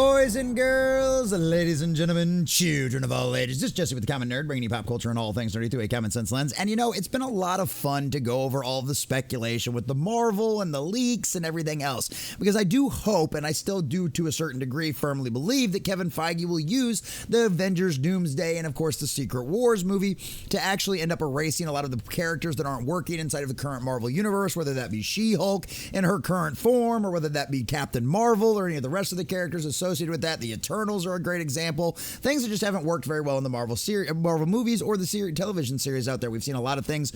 Boys and girls, ladies and gentlemen, children of all ages, this is Jesse with the Common Nerd, bringing you pop culture and all things nerdy through a common sense lens. And you know, it's been a lot of fun to go over all of the speculation with the Marvel and the leaks and everything else, because I do hope, and I still do to a certain degree firmly believe, that Kevin Feige will use the Avengers Doomsday and of course the Secret Wars movie to actually end up erasing a lot of the characters that aren't working inside of the current Marvel universe, whether that be She-Hulk in her current form, or whether that be Captain Marvel or any of the rest of the characters associated with that. The Eternals are a great example. Things that just haven't worked very well in the Marvel movies or the television series out there. We've seen a lot of things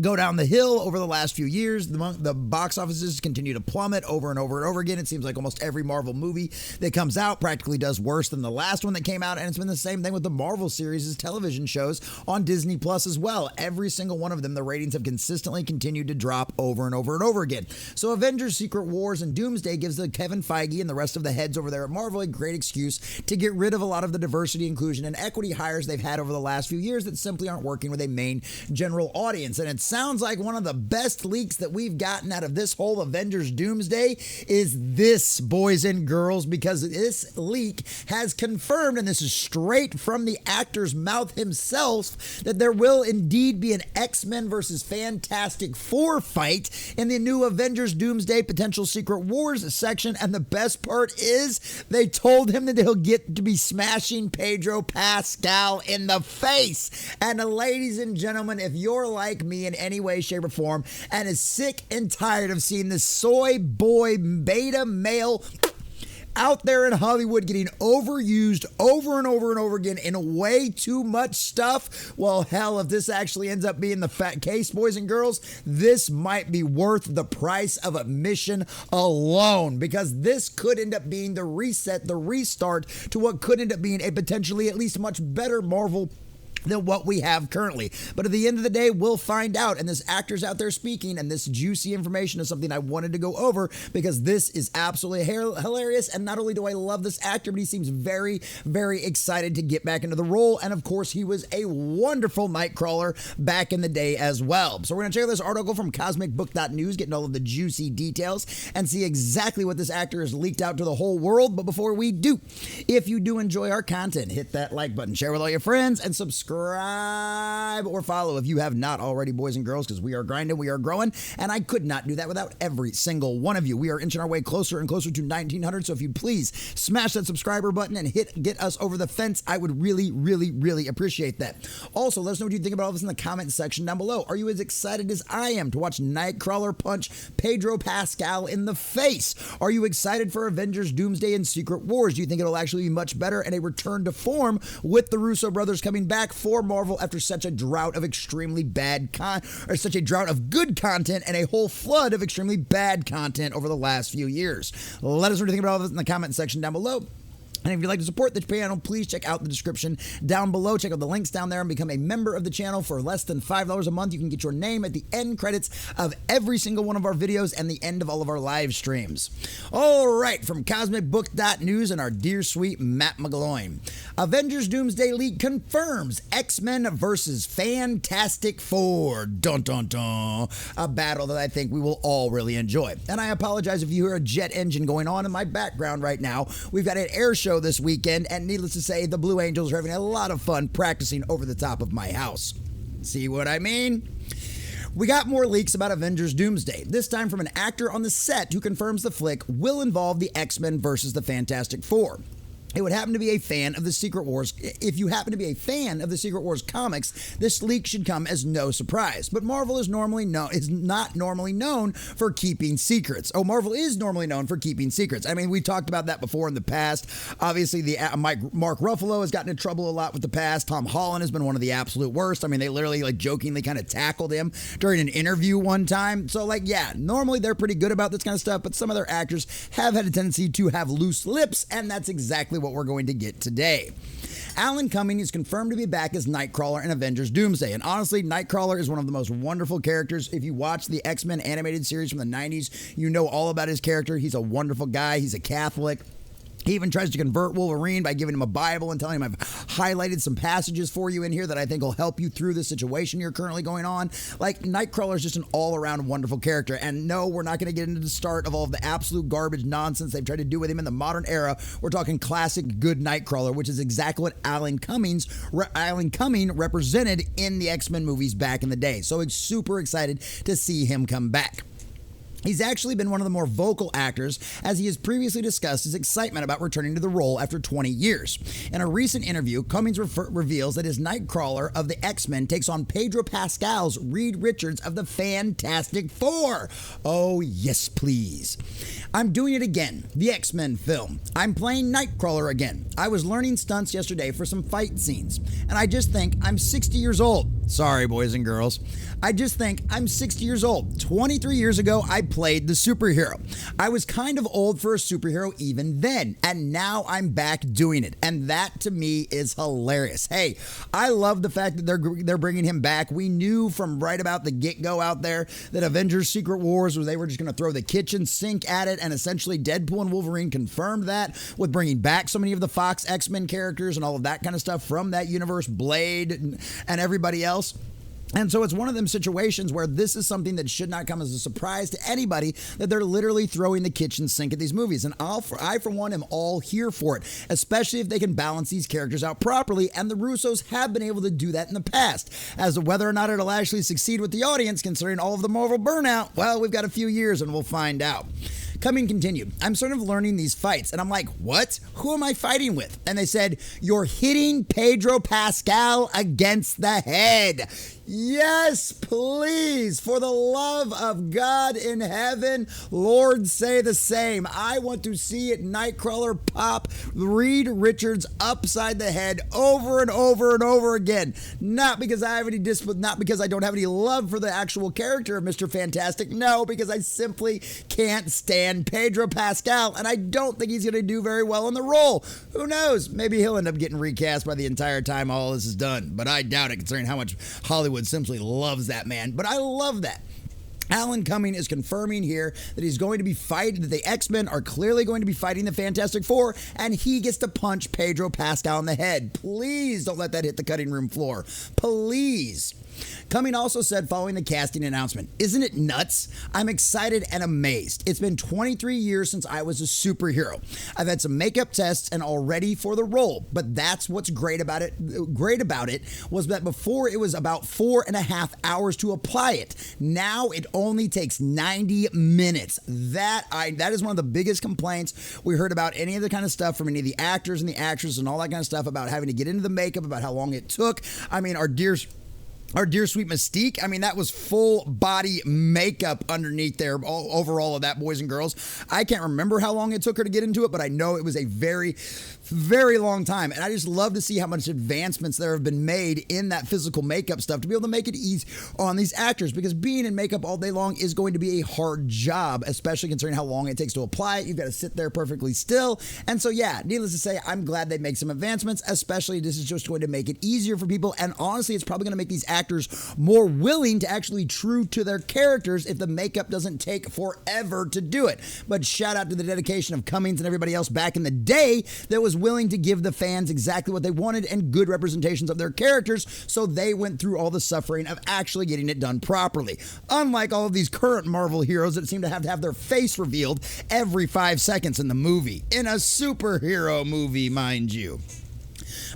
go down the hill over the last few years. The box offices continue to plummet over and over and over again. It seems like almost every Marvel movie that comes out practically does worse than the last one that came out, and it's been the same thing with the Marvel series' television shows on Disney Plus as well. Every single one of them, the ratings have consistently continued to drop over and over and over again. So Avengers, Secret Wars, and Doomsday gives the Kevin Feige and the rest of the heads over there at Marvel a great excuse to get rid of a lot of the diversity, inclusion, and equity hires they've had over the last few years that simply aren't working with a main general audience. And it sounds like one of the best leaks that we've gotten out of this whole Avengers Doomsday is this, boys and girls, because this leak has confirmed, and this is straight from the actor's mouth himself, that there will indeed be an X-Men versus Fantastic Four fight in the new Avengers Doomsday potential Secret Wars section. And the best part is they told him that he'll get to be smashing Pedro Pascal in the face. And ladies and gentlemen, if you're like me in any way, shape, or form and is sick and tired of seeing this soy boy beta male out there in Hollywood getting overused over and over and over again in way too much stuff, well, hell, if this actually ends up being the fat case, boys and girls, this might be worth the price of admission alone, because this could end up being the reset, the restart to what could end up being a potentially at least much better Marvel than what we have currently. But at the end of the day, we'll find out. And this actor's out there speaking, and this juicy information is something I wanted to go over because this is absolutely hilarious. And not only do I love this actor, but he seems very, very excited to get back into the role. And of course, he was a wonderful Nightcrawler back in the day as well. So we're going to check out this article from cosmicbook.news, getting all of the juicy details and see exactly what this actor has leaked out to the whole world. But before we do, if you do enjoy our content, hit that like button, share with all your friends, and subscribe or follow if you have not already, boys and girls, because we are grinding, we are growing, and I could not do that without every single one of you. We are inching our way closer and closer to 1,900, so if you please smash that subscriber button and get us over the fence, I would really, really, really appreciate that. Also, let us know what you think about all this in the comment section down below. Are you as excited as I am to watch Nightcrawler punch Pedro Pascal in the face? Are you excited for Avengers Doomsday and Secret Wars? Do you think it'll actually be much better and a return to form with the Russo brothers coming back for Marvel after such a drought of extremely bad such a drought of good content and a whole flood of extremely bad content over the last few years? Let us know what you think about all this in the comment section down below. And if you'd like to support the channel, please check out the description down below. Check out the links down there and become a member of the channel for less than $5 a month. You can get your name at the end credits of every single one of our videos and the end of all of our live streams. All right, from cosmicbook.news and our dear sweet Matt McGloin. Avengers Doomsday leak confirms X-Men versus Fantastic Four. Dun dun dun. A battle that I think we will all really enjoy. And I apologize if you hear a jet engine going on in my background right now. We've got an air show this weekend, and needless to say, the Blue Angels are having a lot of fun practicing over the top of my house. See what I mean? We got more leaks about Avengers Doomsday, this time from an actor on the set who confirms the flick will involve the X-Men versus the Fantastic Four. It would happen to be a fan of the Secret Wars. If you happen to be a fan of the Secret Wars comics, this leak should come as no surprise. But Marvel is not normally known for keeping secrets. Oh, Marvel is normally known for keeping secrets. I mean, we talked about that before in the past. Obviously, Mark Ruffalo has gotten in trouble a lot with the past. Tom Holland has been one of the absolute worst. I mean, they literally jokingly kind of tackled him during an interview one time. So yeah, normally they're pretty good about this kind of stuff, but some of their actors have had a tendency to have loose lips, and that's exactly what we're going to get today. Alen Cummings is confirmed to be back as Nightcrawler in Avengers Doomsday. And honestly, Nightcrawler is one of the most wonderful characters. If you watch the X-Men animated series from the 90s, you know all about his character. He's a wonderful guy. He's a Catholic. He even tries to convert Wolverine by giving him a Bible and telling him, I've highlighted some passages for you in here that I think will help you through the situation you're currently going on. Like, Nightcrawler is just an all-around wonderful character. And no, we're not going to get into the start of all of the absolute garbage nonsense they've tried to do with him in the modern era. We're talking classic good Nightcrawler, which is exactly what Alen Cummings represented in the X-Men movies back in the day. So it's super excited to see him come back. He's actually been one of the more vocal actors, as he has previously discussed his excitement about returning to the role after 20 years. In a recent interview, Cummings reveals that his Nightcrawler of the X-Men takes on Pedro Pascal's Reed Richards of the Fantastic Four. Oh, yes, please. I'm doing it again, the X-Men film. I'm playing Nightcrawler again. I was learning stunts yesterday for some fight scenes, and I just think I'm 60 years old. Sorry, boys and girls. I just think I'm 60 years old. 23 years ago, I played the superhero. I was kind of old for a superhero even then, and now I'm back doing it, and that to me is hilarious. Hey, I love the fact that they're bringing him back. We knew from right about the get-go out there that Avengers Secret Wars, where they were just going to throw the kitchen sink at it, and essentially Deadpool and Wolverine confirmed that with bringing back so many of the Fox X-Men characters and all of that kind of stuff from that universe, Blade and everybody else. And so it's one of them situations where this is something that should not come as a surprise to anybody, that they're literally throwing the kitchen sink at these movies. And I, for one, am all here for it, especially if they can balance these characters out properly. And the Russos have been able to do that in the past. As to whether or not it'll actually succeed with the audience, considering all of the Marvel burnout, well, we've got a few years and we'll find out. Cumming continued, I'm sort of learning these fights. And I'm like, what? Who am I fighting with? And they said, you're hitting Pedro Pascal against the head. Yes, please, for the love of God in heaven, Lord, say the same. I want to see it, Nightcrawler pop Reed Richards upside the head over and over and over again. Not because I have any not because I don't have any love for the actual character of Mr. Fantastic. No, because I simply can't stand Pedro Pascal, and I don't think he's going to do very well in the role. Who knows? Maybe he'll end up getting recast by the entire time all this is done, but I doubt it, considering how much Hollywood simply loves that man. But I love that. Alen Cummings is confirming here that he's going to be fighting, that the X-Men are clearly going to be fighting the Fantastic Four, and he gets to punch Pedro Pascal in the head. Please don't let that hit the cutting room floor. Please. Cummings also said following the casting announcement, isn't it nuts? I'm excited and amazed. It's been 23 years since I was a superhero. I've had some makeup tests and all ready for the role, but that's what's great about it. Great about it was that before it was about 4.5 hours to apply it. Now it only takes 90 minutes. That is one of the biggest complaints we heard about any of the kind of stuff from any of the actors and the actresses and all that kind of stuff about having to get into the makeup, about how long it took. I mean, our dear sweet Mystique, I mean, that was full body makeup underneath there, over all of that, boys and girls. I can't remember how long it took her to get into it, but I know it was a very, very long time. And I just love to see how much advancements there have been made in that physical makeup stuff to be able to make it easy on these actors, because being in makeup all day long is going to be a hard job, especially considering how long it takes to apply it. You've got to sit there perfectly still. And so, yeah, needless to say, I'm glad they make some advancements, especially this is just going to make it easier for people. And honestly, it's probably going to make these actors more willing to actually true to their characters if the makeup doesn't take forever to do it. But shout out to the dedication of Cummings and everybody else back in the day that was willing to give the fans exactly what they wanted and good representations of their characters, so they went through all the suffering of actually getting it done properly. Unlike all of these current Marvel heroes that seem to have their face revealed every 5 seconds in the movie. In a superhero movie, mind you.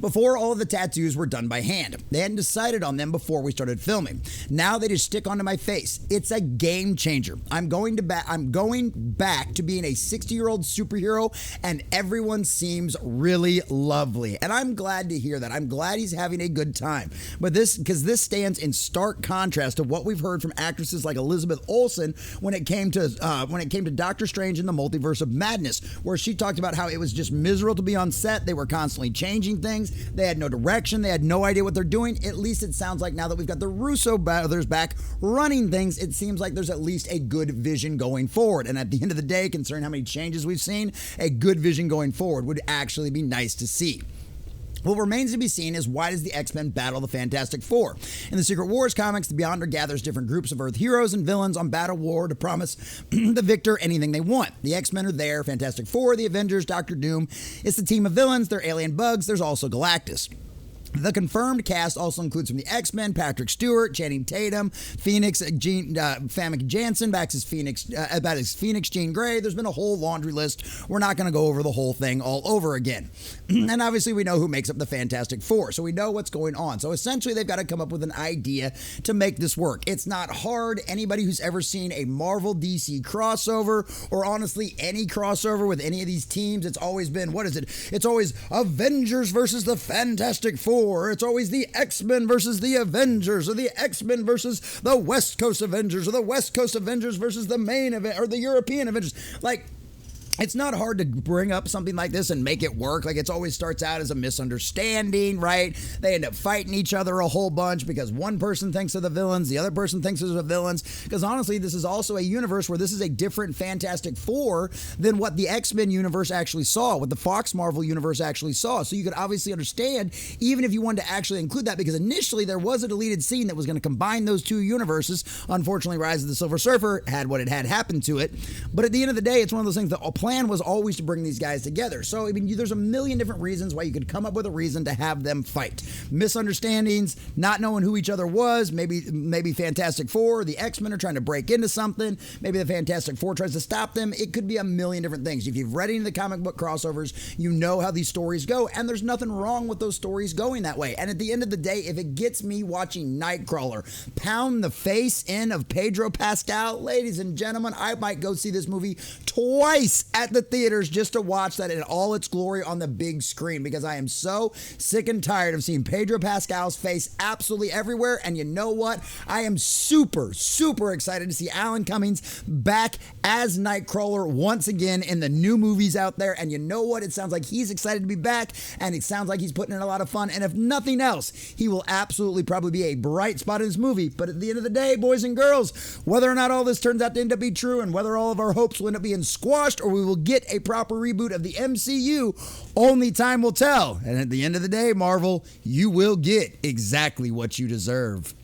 Before, all of the tattoos were done by hand. They hadn't decided on them before we started filming. Now they just stick onto my face. It's a game changer. I'm going back to being a 60-year-old superhero, and everyone seems really lovely. And I'm glad to hear that. I'm glad he's having a good time. But because this stands in stark contrast to what we've heard from actresses like Elizabeth Olsen when it came to Doctor Strange in the Multiverse of Madness, where she talked about how it was just miserable to be on set. They were constantly changing things. They had no direction. They had no idea what they're doing. At least it sounds like now that we've got the Russo brothers back running things, it seems like there's at least a good vision going forward. And at the end of the day, considering how many changes we've seen, a good vision going forward would actually be nice to see. What remains to be seen is why does the X-Men battle the Fantastic Four? In the Secret Wars comics, the Beyonder gathers different groups of Earth heroes and villains on battle war to promise the victor anything they want. The X-Men are there, Fantastic Four, the Avengers, Doctor Doom. It's the team of villains, they're alien bugs, there's also Galactus. The confirmed cast also includes from the X-Men, Patrick Stewart, Channing Tatum, Phoenix, Famke Janssen, back as Phoenix, Jean Grey. There's been a whole laundry list. We're not going to go over the whole thing all over again. And obviously we know who makes up the Fantastic Four, so we know what's going on. So essentially they've got to come up with an idea to make this work. It's not hard. Anybody who's ever seen a Marvel DC crossover, or honestly any crossover with any of these teams, it's always been, what is it? It's always Avengers versus the Fantastic Four. It's always the X-Men versus the Avengers, or the X-Men versus the West Coast Avengers, or the West Coast Avengers versus the main event, or the European Avengers. Like, it's not hard to bring up something like this and make it work. Like, it always starts out as a misunderstanding, right? They end up fighting each other a whole bunch because one person thinks they're the villains, the other person thinks they're the villains. Because honestly, this is also a universe where this is a different Fantastic Four than what the X-Men universe actually saw, what the Fox Marvel universe actually saw. So you could obviously understand, even if you wanted to actually include that, because initially there was a deleted scene that was going to combine those two universes. Unfortunately, Rise of the Silver Surfer had what it had happened to it. But at the end of the day, it's one of those things that plan was always to bring these guys together. So, I mean, there's a million different reasons why you could come up with a reason to have them fight. Misunderstandings, not knowing who each other was, maybe Fantastic Four, the X-Men are trying to break into something, maybe the Fantastic Four tries to stop them. It could be a million different things. If you've read any of the comic book crossovers, you know how these stories go, and there's nothing wrong with those stories going that way. And at the end of the day, if it gets me watching Nightcrawler pound the face in of Pedro Pascal, ladies and gentlemen, I might go see this movie twice at the theaters just to watch that in all its glory on the big screen, because I am so sick and tired of seeing Pedro Pascal's face absolutely everywhere. And you know what? I am super, super excited to see Alen Cummings back as Nightcrawler once again in the new movies out there. And you know what? It sounds like he's excited to be back, and it sounds like he's putting in a lot of fun. And if nothing else, he will absolutely probably be a bright spot in this movie. But at the end of the day, boys and girls, whether or not all this turns out to end up being true, and whether all of our hopes will end up being squashed, or we will get a proper reboot of the MCU, only time will tell. And at the end of the day, Marvel, you will get exactly what you deserve.